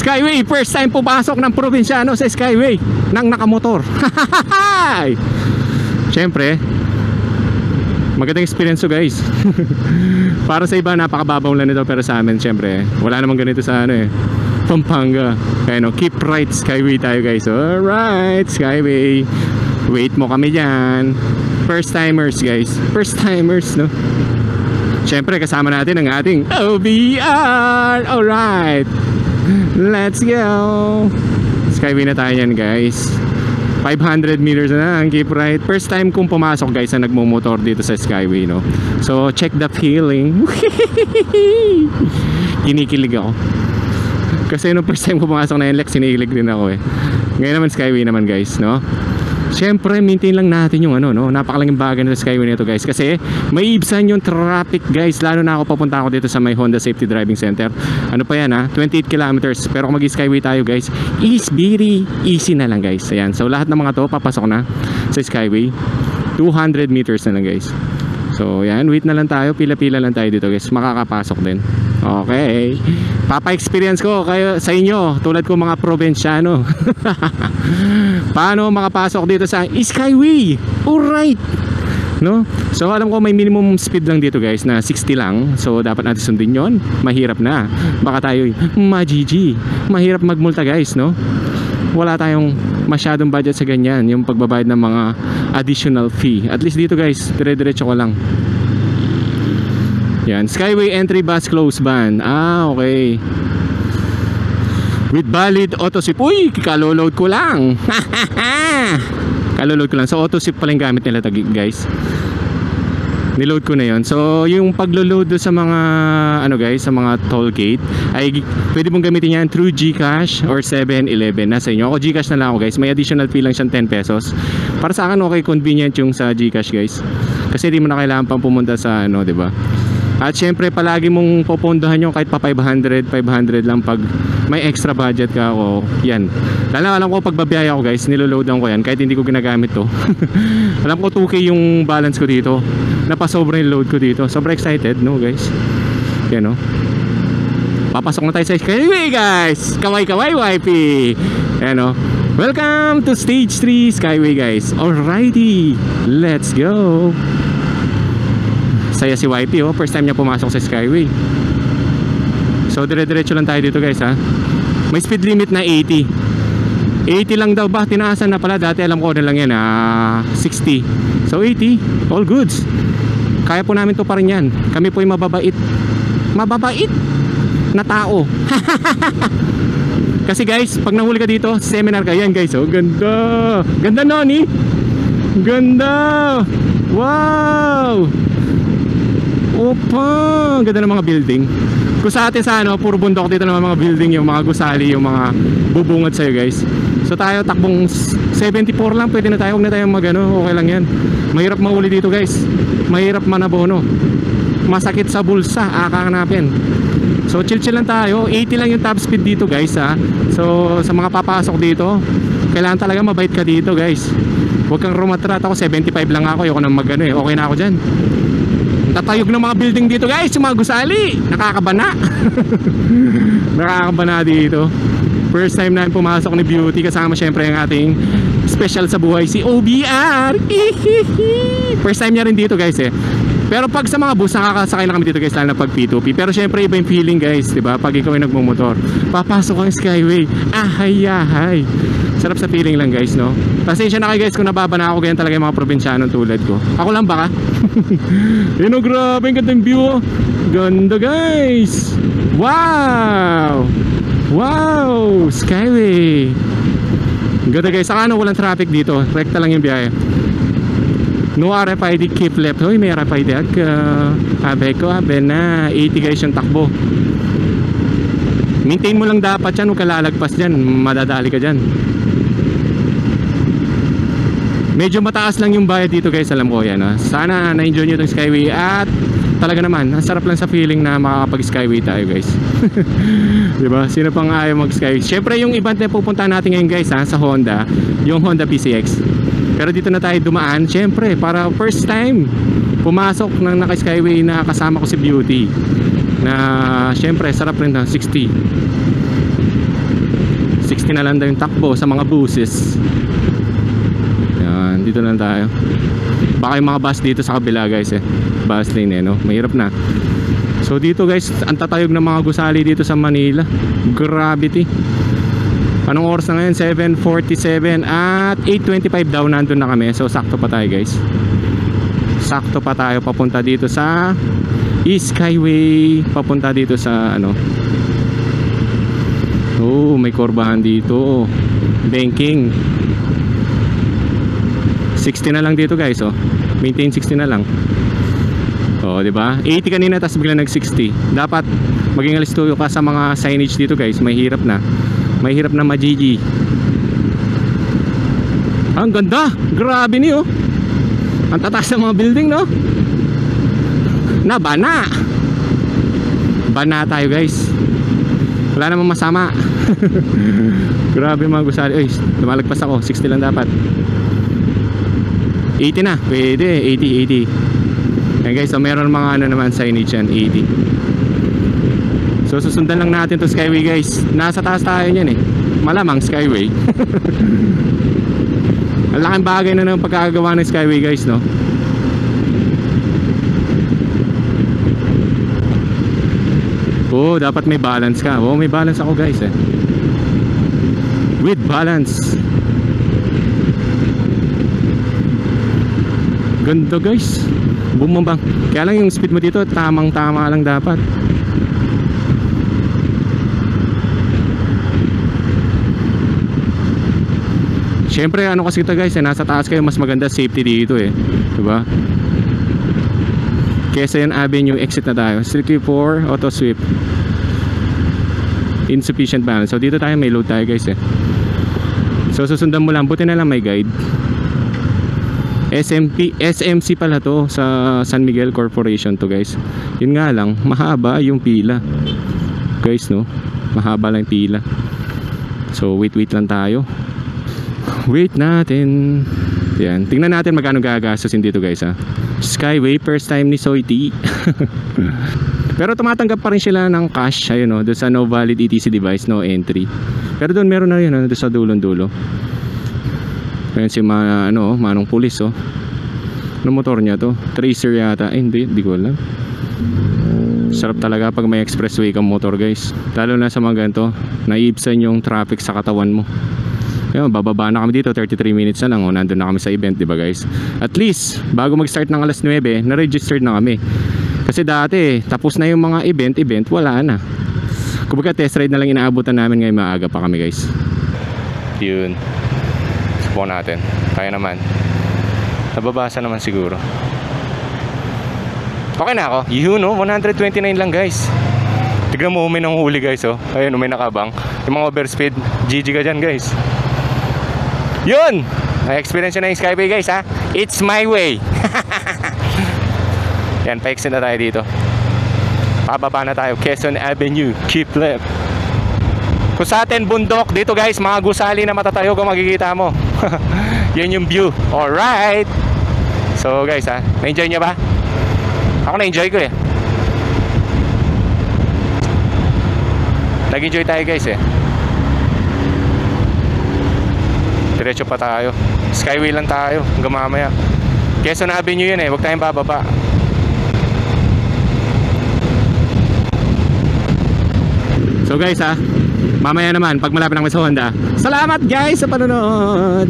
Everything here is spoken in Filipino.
Skyway, first time pumasok ng probinsyano sa Skyway ng nakamotor. Siyempre, magandang experience to guys. Para sa iba napakababaw lang nito, pero sa amin siyempre wala namang ganito sa ano eh, Pampanga. Kaya no, keep right Skyway tayo guys. Alright, Skyway, wait mo kami dyan. First timers guys, first timers no. Siyempre kasama natin ang ating OBR. Alright, let's go. Skyway na tayo yan guys. 500 meters na lang, keep right. First time kong pumasok guys na nagmumotor dito sa Skyway no. So check the feeling. Kinikilig ako. Kasi nung first time ko pumasok na NLEX, sinikilig din ako eh. Ngayon naman Skyway naman guys no. Siyempre maintain lang natin yung ano no, napakalaking bagay na sa Skyway nito guys, kasi may ibsan yung traffic guys. Lalo na ako papunta ako dito sa may Honda Safety Driving Center. Ano pa yan ha, 28 kilometers. Pero kung mag-Skyway tayo guys, is very easy na lang guys. Ayan, so lahat ng mga to papasok na sa Skyway. 200 meters na lang guys. So yan, wait na lang tayo, pila-pila lang tayo dito guys, makakapasok din. Okay, papa-experience ko kayo sa inyo, tulad ko mga probinsyano. Paano makapasok dito sa Skyway. Alright no? So alam ko may minimum speed lang dito guys na 60 lang. So dapat natin sundin yon. Mahirap na, baka tayo ma-GG, mahirap magmulta guys no. Wala tayong masyadong budget sa ganyan, yung pagbabayad ng mga additional fee. At least dito guys, dire-diretso ko lang. Yan, Skyway entry bus close ban. Ah, okay. With valid auto sip. Uy, kaloload ko lang. Kaloload ko lang. So auto sip pala yung gamit nila guys. Niload ko na yon. So yung paglo-load sa mga ano guys, sa mga toll gate ay pwede mong gamitin yan through GCash or 7-Eleven. Nasa inyo. Ako GCash na lang ako guys. May additional fee lang siyang 10 pesos. Para sa akin okay, convenient yung sa GCash guys. Kasi di mo na kailangan pang pumunta sa ano, 'di ba? At syempre palagi mong popondohan yung kahit pa 500 lang pag may extra budget ka o yan. Alam ko pag babiyahe ako guys, niloloadan ko yan kahit hindi ko ginagamit to. Alam ko 2K yung balance ko dito. Napasobra yung load ko dito. Sobrang excited no guys. Yan no. Papasok na tayo sa Skyway guys. Kaway wifey. Yan no. Welcome to stage 3 Skyway guys. Alrighty, let's go. Saya si YP oh, first time niya pumasok sa Skyway. So dire-diretso lang tayo dito guys ha. May speed limit na 80. 80 lang daw ba? Tinaasan na pala. Dati alam ko na lang yan 60. So 80, all goods. Kaya po namin to pa rin yan. Kami po yung mababait na tao. Kasi guys, pag nahuli ka dito, seminar ka yan guys. Oh, ganda. Ganda Noni. Ganda. Wow. Opa, ganda ng mga building. Kung sa atin sa ano, puro bundok dito ng mga building, yung mga gusali, yung mga bubungad sa'yo guys. So tayo takbong 74 lang, pwede na tayo. Huwag na tayong magano, okay lang yan. Mahirap mahuli dito guys. Mahirap manabono. Masakit sa bulsa, akakanapin. So chill lang tayo. 80 lang yung top speed dito guys ha. So sa mga papasok dito, kailangan talaga mabait ka dito guys. Huwag kang rumatrat. Ako 75 lang ako, ayoko nang magano eh. Okay na ako dyan. Tatayog ng mga building dito guys, yung mga gusali. Nakakabana. Nakakabana dito. First time na pumasok ni Beauty, kasama syempre yung ating special sa buhay, si OBR. First time niya rin dito guys eh. Pero pag sa mga bus, nakakasakay na kami dito guys, lalo na pag P2P. Pero syempre iba yung feeling guys, diba? Pag ikaw ay nagmumotor, papasok ang Skyway. Ahay. Sarap sa feeling lang guys, no? Pasensya na kayo guys kung nababana ako, ganyan talaga yung mga probinsyanong tulad ko. Ako lang baka. Yun o, grabe, ang gandang view oh. Ganda guys. Wow. Wow, Skyway. Ganda guys, saka ano, walang traffic dito. Rekta lang yung biyahe. No RFID, keep left. Hoy, may RFID ka. Abe ko, abe na 80 guys yung takbo. Maintain mo lang dapat yan, huwag ka lalagpas dyan, madadali ka dyan. Medyo mataas lang yung bayad dito guys, alam ko yan ha. Sana na-enjoy nyo itong Skyway. At talaga naman, ang sarap lang sa feeling na makakapag-Skyway tayo guys. Diba? Sino pang ayaw mag-Skyway? Siyempre yung event na pupuntahan natin ngayon guys ha, sa Honda, yung Honda PCX. Pero dito na tayo dumaan, siyempre para first time pumasok ng naka-Skyway na kasama ko si Beauty. Na siyempre sarap rin na 60. 60 na lang daw yung takbo sa mga buses. Yan, dito lang tayo. Baka yung mga bus dito sa kabila guys bus lane no? Mahirap na. So dito guys, ang tatayog ng mga gusali dito sa Manila. Gravity. Anong oras na ngayon? 7:47 at 8:25 daw nandun na kami. So sakto pa tayo guys. Sakto pa tayo papunta dito sa East Skyway, papunta dito sa ano. Oh, may kurbahan dito. Banking. 60 na lang dito guys, oh. Maintain 60 na lang. Oh, 'di ba? 80 kanina tapos bigla nag-60. Dapat maging alisto ka sa mga signage dito guys. Mahirap na. Mahirap na majiji. Ang ganda. Grabe niyo. Ang tataas ng mga building, no? Bana. Bana tayo guys. Wala namang masama. Grabe mga gusali. Ay, lumalagpas ako. 60 lang dapat. 80 na. Pwede. 80. Ayan guys, so meron mga ano naman signage yan. 80. So susundan lang natin to Skyway guys. Nasa taas tayo niyan Malamang Skyway. Ang laking bagay na ng pagkakagawa ng Skyway guys, no? Oh, dapat may balance ka. Oh, may balance ako guys with balance. Ganda guys. Bumabang. Kaya lang yung speed mo dito tamang tama lang dapat. Siyempre ano kasi ito guys nasa taas kayo, mas maganda safety dito diba? Quezon Avenue exit na tayo. Strictly for auto sweep. Insufficient balance. So dito tayo may load tayo guys So susundan mo lang. Buti na lang may guide. SMC pala to sa San Miguel Corporation to guys. Yun nga lang mahaba yung pila guys, no? Mahaba lang yung pila. So wait lang tayo. Wait natin. Yan. Tingnan natin magkano gagastusin dito guys Skyway, first time ni Soiti. Pero tumatanggap pa rin sila ng cash. Ayun doon sa no valid ETC device, no entry. Pero doon meron na yun doon sa dulong-dulo. Ayun si manong pulis Ano motor niya to? Tracer yata. Hindi ko alam. Sarap talaga pag may expressway kang motor guys. Lalo na sa mga ganito, naiibsan yung traffic sa katawan mo. Ayun, bababa na kami dito, 33 minutes na lang nandun na kami sa event, diba guys? At least, bago mag-start ng alas 9, na-registered na kami. Kasi dati, tapos na yung mga event, wala na. Kumbaga test ride na lang inaabutan namin, ngayon maaga pa kami guys. Yun. Subukan natin. Kaya naman. Nababasa naman siguro. Okay na ako. Yun 129 lang guys. Tignan mo, may nanghuli guys Ayun, may nakabang. Yung mga overspeed, GG ka dyan guys. Yun! Na-experience na yung Skyway guys It's my way. Yan, pa-exit na tayo dito. Pababa na tayo, Quezon Avenue. Keep left. Kung sa atin bundok dito guys, mga gusali na matatayo kung makikita mo. Yan yung view. Alright. So guys na-enjoy nyo ba? Ako na-enjoy ko Nag-enjoy tayo guys Diretso pa tayo. Skyway lang tayo hanggang mamaya. Quezon Avenue yun huwag tayong bababa. So guys mamaya naman pag malapit ng sa Honda. Salamat guys sa panonood.